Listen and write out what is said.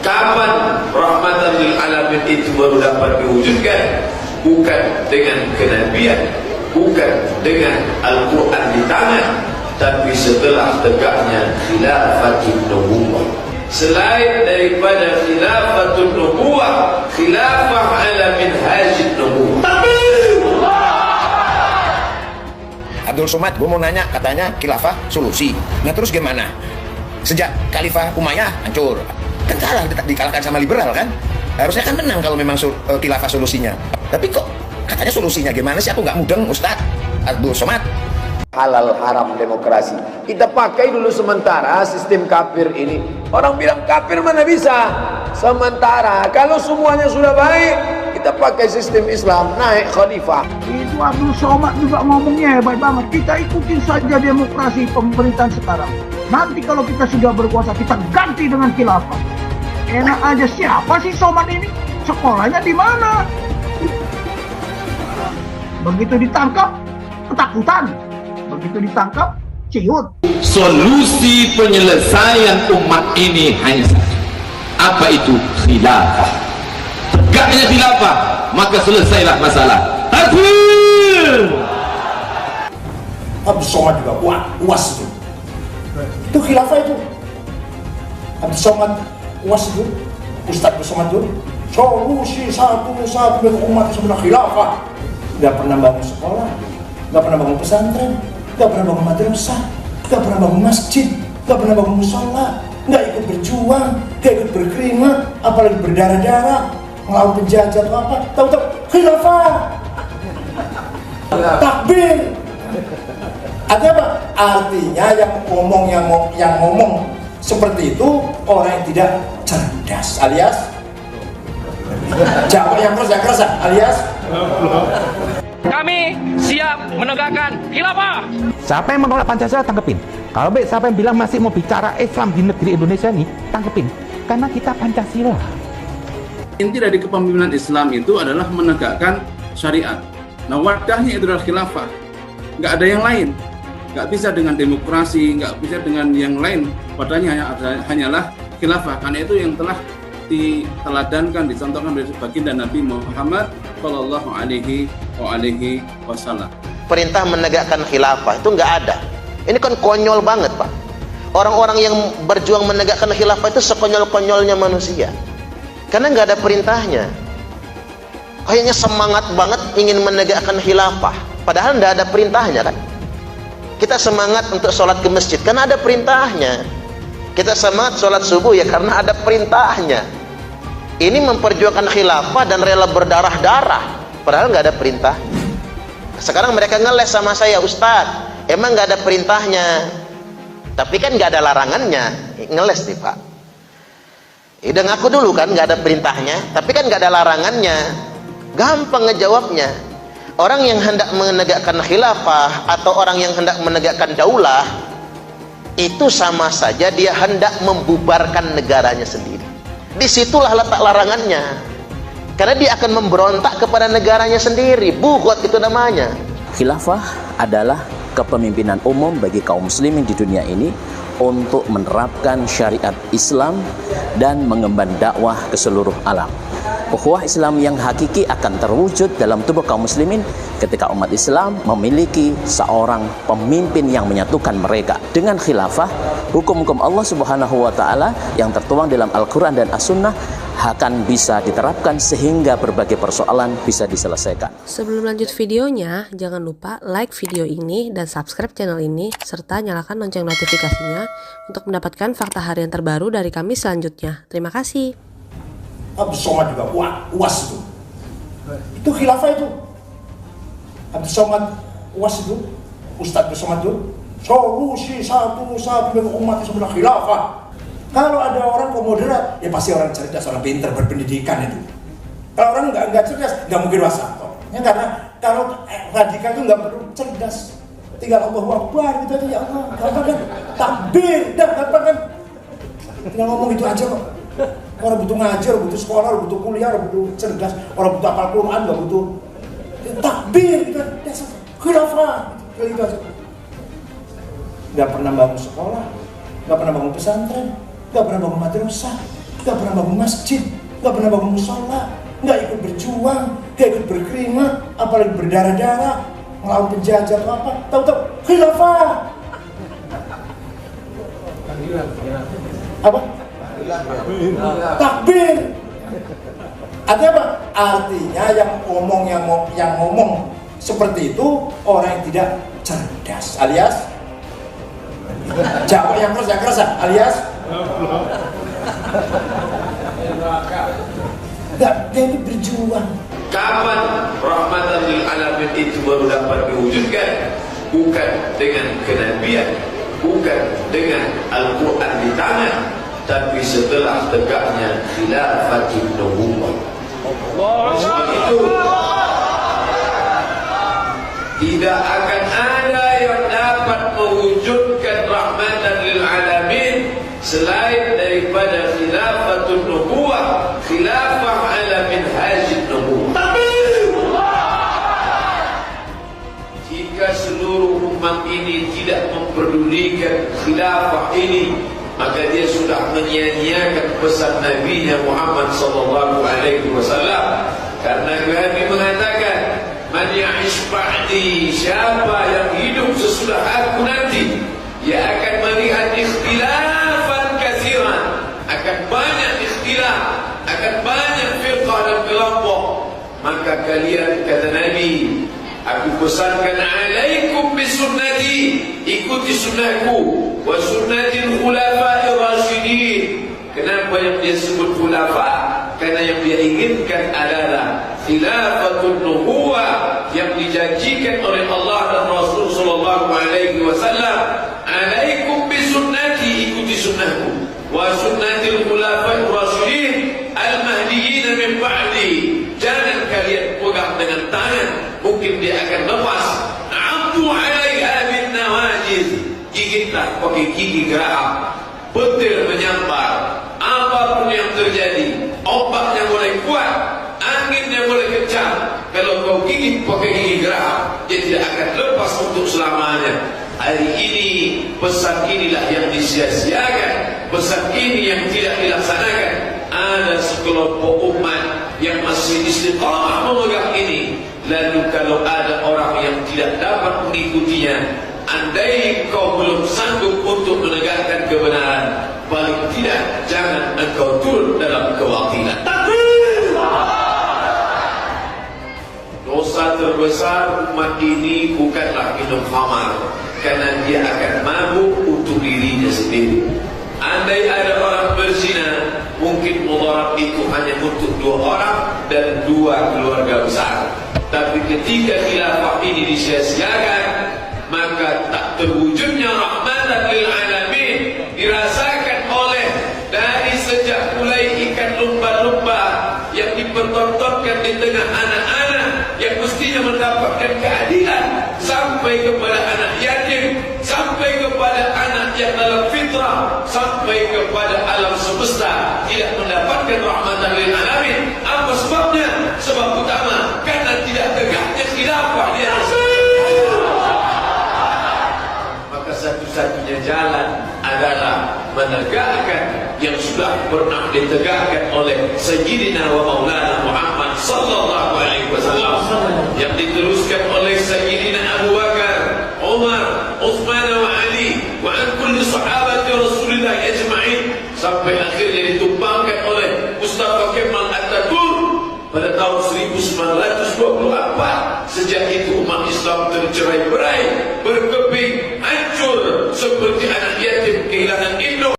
Kapan rahmatan lil alamin itu baru dapat diwujudkan? Bukan dengan kenabian, bukan dengan Al-Quran di tangan, tapi setelah tegaknya khilafatun nubuwah. Selain daripada khilafatun nubuwah, khilafah ala minhajin nubuwah. Abdul Somad, gue mau nanya, katanya khilafah solusi. Nah terus gimana? Sejak Khalifah Umayyah hancur, kan kalah, dikalahkan sama liberal kan? Harusnya kan menang kalau memang khilafah solusinya. Tapi kok katanya solusinya gimana sih? Aku nggak mudeng, Ustadz Abdul Somad. Halal haram demokrasi. Kita pakai dulu sementara sistem kafir ini. Orang bilang kafir mana bisa? Sementara kalau semuanya sudah baik, kita pakai sistem Islam, naik khalifah. Itu Abdul Somad juga ngomongnya hebat banget. Kita ikutin saja demokrasi pemerintahan sekarang. Nanti kalau kita sudah berkuasa, kita ganti dengan khilafah. Enak aja. Siapa sih Somad ini? Sekolahnya di mana? Begitu ditangkap, ketakutan. Begitu ditangkap, ciut. Solusi penyelesaian umat ini hanya satu. Apa itu? Khilafah. Tegaknya khilafah, maka selesailah masalah. Takbir. Abdul Somad juga uas itu. Itu khilafah itu. Abdul Somad uas itu. Ustadz Abdul Somad itu. Solusi satu-satu dengan umat sebenarnya khilafah. Gak pernah bangun sekolah, gak pernah bangun pesantren, gak pernah bangun madrasah, gak pernah bangun masjid, gak pernah bangun musola, gak ikut berjuang, gak ikut berkeringat, apalagi berdarah-darah, melawan penjajah atau apa. Tahu-tahu khilafah. Takbir. Artinya apa? Artinya yang ngomong seperti itu orang yang tidak cerdas, alias jawab yang keras alias kami siap menegakkan khilafah. Siapa yang menolak Pancasila tangkepin. Kalau siapa yang bilang masih mau bicara Islam di negeri Indonesia nih, tangkepin. Karena kita Pancasila. Inti dari kepemimpinan Islam itu adalah menegakkan syariat. Nah, wadahnya itu adalah khilafah. Nggak ada yang lain. Nggak bisa dengan demokrasi, nggak bisa dengan yang lain. Wadahnya hanyalah khilafah. Karena itu yang telah diteladankan, dicontohkan dari baginda Nabi Muhammad Shallallahu Alaihi Wasallam. Perintah menegakkan khilafah itu nggak ada. Ini kan konyol banget, Pak. Orang-orang yang berjuang menegakkan khilafah itu sekonyol-konyolnya manusia. Karena nggak ada perintahnya. Kayaknya semangat banget ingin menegakkan khilafah, padahal nggak ada perintahnya kan. Kita semangat untuk sholat ke masjid karena ada perintahnya. Kita semangat sholat subuh ya karena ada perintahnya. Ini memperjuangkan khilafah dan rela berdarah-darah, padahal nggak ada perintah. Sekarang mereka ngeles sama saya, Ustadz, emang nggak ada perintahnya, tapi kan nggak ada larangannya. Ngeles nih Pak. Udah ngaku dulu kan nggak ada perintahnya, tapi kan nggak ada larangannya. Gampang ngejawabnya. Orang yang hendak menegakkan khilafah atau orang yang hendak menegakkan daulah itu sama saja dia hendak membubarkan negaranya sendiri. Disitulah letak larangannya, karena dia akan memberontak kepada negaranya sendiri. Bughot itu namanya. Khilafah adalah kepemimpinan umum bagi kaum muslimin di dunia ini untuk menerapkan syariat Islam dan mengemban dakwah ke seluruh alam. Ukhuwah Islam yang hakiki akan terwujud dalam tubuh kaum muslimin ketika umat Islam memiliki seorang pemimpin yang menyatukan mereka. Dengan khilafah, hukum-hukum Allah Subhanahu wa taala yang tertuang dalam Al-Qur'an dan As-Sunnah akan bisa diterapkan sehingga berbagai persoalan bisa diselesaikan. Sebelum lanjut videonya, jangan lupa like video ini dan subscribe channel ini serta nyalakan lonceng notifikasinya untuk mendapatkan fakta harian terbaru dari kami selanjutnya. Terima kasih. Abdul Somad juga uas itu. Itu khilafah itu. Abdul Somad uas itu. Ustadz Abdul Somad itu. Solusi satu-satu dengan umat itu sebenarnya khilafah. Kalau ada orang kok moderat, ya pasti orang cerdas, orang pintar, berpendidikan itu. Kalau orang nggak cerdas, nggak mungkin wasato. Ya karena kalau radikal itu nggak perlu cerdas. Tinggal Allahu Akbar gitu aja, ya Allah. Gampang kan? Takbir, gampang kan? Tinggal ngomong itu aja kok. Orang butuh ngajar, butuh sekolah, orang butuh kuliah, orang butuh cerdas, orang butuh hafal Quran, nggak butuh takbir, gitu. Dasar khilafah, gitu aja. Nggak pernah bangun sekolah, nggak pernah bangun pesantren, nggak pernah bangun madrasah, nggak pernah bangun masjid, nggak pernah bangun musola, nggak ikut berjuang, nggak ikut berkeringat, apalagi berdarah-darah, ngelawan penjajah atau apa. Tahu-tahu khilafah. Apa? Takbir. Artinya apa? Artinya yang ngomong seperti itu orang yang tidak cerdas, alias jawab yang keras, alias enggak, dia itu berjuang. Kapan rahmatan lil alamin itu baru dapat diwujudkan? Bukan dengan kenabian, bukan dengan Al-Quran di tangan, tapi setelah tegaknya khilafatul nubuwwah. Itu tidak akan ada yang dapat mewujudkan rahmatan lil alamin selain daripada khilafatul nubuwwah, khilafah ala minhajin nubuwwah. Jika seluruh umat ini tidak memperdulikan khilafah ini, maka dia sudah menyia-nyiakan pesan Nabi Muhammad sallallahu alaihi wasallam. Karena Nabi mengatakan, "Man ya'ish ba'di," siapa yang hidup sesudah aku nanti, dia akan melihat ikhtilafan katsiran, akan banyak ikhtilaf, akan banyak firqah dan kelompok. Maka kalian, kata Nabi, aku pesankan, alaikum bisunnati, ikuti sunnahku, wa sunnatil khulafa'ir rasyidin. Kenapa yang dia sebut khulafa? Karena yang dia inginkan adalah khilafatul nubuwwah yang dijanjikan oleh Allah dan Rasul sallallahu alaihi wasallam. Alaikum bisunnati, ikuti sunnahku, wa sunnatil khulafa'ir rasyidin al-mahdiyyin min ba'di. Jangan kalian pegang dengan tangan, mungkin dia akan lepas. Abdu 'alaiha bin nawajiz, gigitlah pakai gigi geraham, petir menyambar. Apapun yang terjadi, ombaknya boleh kuat, anginnya boleh kencang, kalau kau gigit pakai gigi geraham, dia tidak akan lepas untuk selamanya. Hari ini pesan inilah yang disia-siakan, pesan ini yang tidak dilaksanakan. Ada sekelompok umat yang masih istiqamah memegang ini. Lalu kalau ada orang yang tidak dapat mengikutinya, andai kau belum sanggup untuk menegakkan kebenaran, paling tidak jangan engkau turun dalam kewakilan. Dosa terbesar umat ini bukanlah minum khamar, karena dia akan mabuk untuk dirinya sendiri. Andai ada orang berzina, mungkin mudarat itu hanya untuk 2 orang dan 2 keluarga besar. Tapi ketika khilafah ini disia-siakan, maka tak terwujudnya rahmatan lil alamin dirasakan oleh dari sejak mulai ikan lumba-lumba yang dipertontonkan di tengah anak-anak yang mestinya mendapatkan keadilan, sampai kepada anak yatim, sampai kepada anak yang dalam fitrah, sampai kepada alam semesta tidak mendapatkan rahmatan lil alamin. Apa sebabnya? Sebab utama karena tidak tegaknya khilafah di atas. Maka satu-satunya jalan adalah menegakkan yang sudah pernah ditegakkan oleh Sayyidina wa Maulana Muhammad sallallahu alaihi wasallam, yang diteruskan oleh Sayyidina Abu Bakar, Umar, Uthman wa Ali wa an kulli sahabati Rasulullah ajma'in, sampai akhirnya ditumpangkan oleh Mustafa Kemal Atatürk pada tahun 1924. Sejak itu umat Islam tercerai-berai